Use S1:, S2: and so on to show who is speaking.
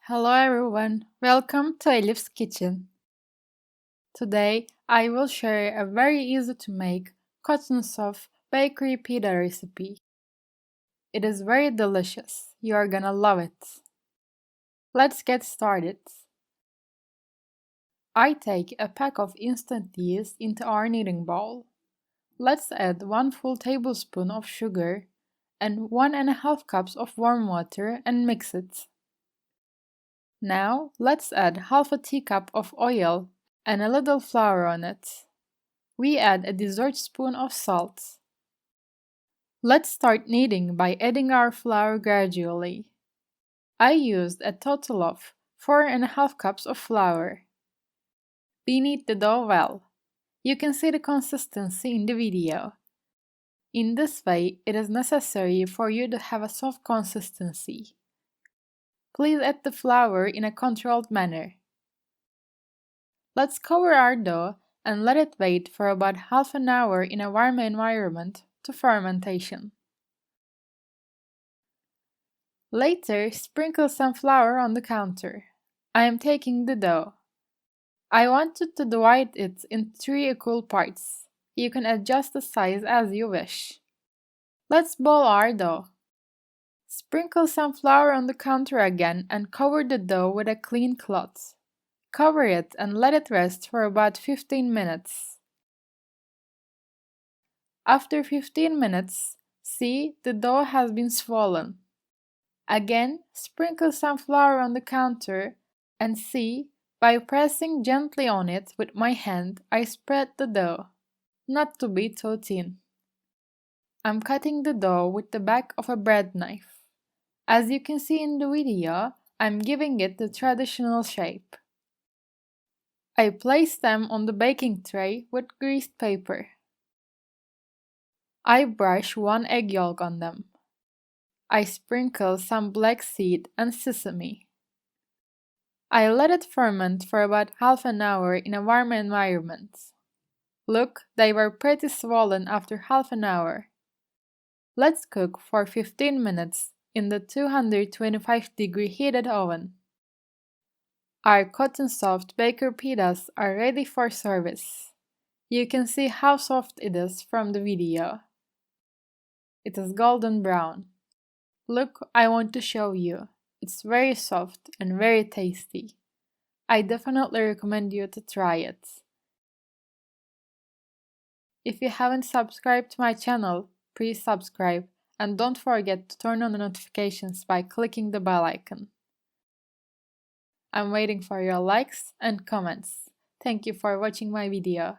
S1: Hello everyone, welcome to Elif's kitchen. Today I will share a very easy to make cotton soft bakery pita recipe. It is very delicious, you are gonna love it. Let's get started. I take a pack of instant yeast into our kneading bowl. Let's add 1 full tablespoon of sugar and 1½ cups of warm water and mix it. Now let's add half a teacup of oil and a little flour on it. We add a dessert spoon of salt. Let's start kneading by adding our flour gradually. I used a total of 4½ cups of flour. We knead the dough well. You can see the consistency in the video. In this way, it is necessary for you to have a soft consistency. Please add the flour in a controlled manner. Let's cover our dough and let it wait for about half an hour in a warm environment to fermentation. Later, sprinkle some flour on the counter. I am taking the dough. I wanted to divide it in 3 equal parts. You can adjust the size as you wish. Let's ball our dough. Sprinkle some flour on the counter again and cover the dough with a clean cloth. Cover it and let it rest for about 15 minutes. After 15 minutes, see, the dough has been swollen. Again, sprinkle some flour on the counter and see, by pressing gently on it with my hand, I spread the dough, not to be too thin. I'm cutting the dough with the back of a bread knife. As you can see in the video, I'm giving it the traditional shape. I place them on the baking tray with greased paper. I brush 1 egg yolk on them. I sprinkle some black seed and sesame. I let it ferment for about half an hour in a warm environment. Look, they were pretty swollen after half an hour. Let's cook for 15 minutes in the 225-degree heated oven. Our cotton soft baker pitas are ready for service. You can see how soft it is from the video. It is golden brown. Look, I want to show you. It's very soft and very tasty. I definitely recommend you to try it. If you haven't subscribed to my channel, please subscribe and don't forget to turn on the notifications by clicking the bell icon. I'm waiting for your likes and comments. Thank you for watching my video.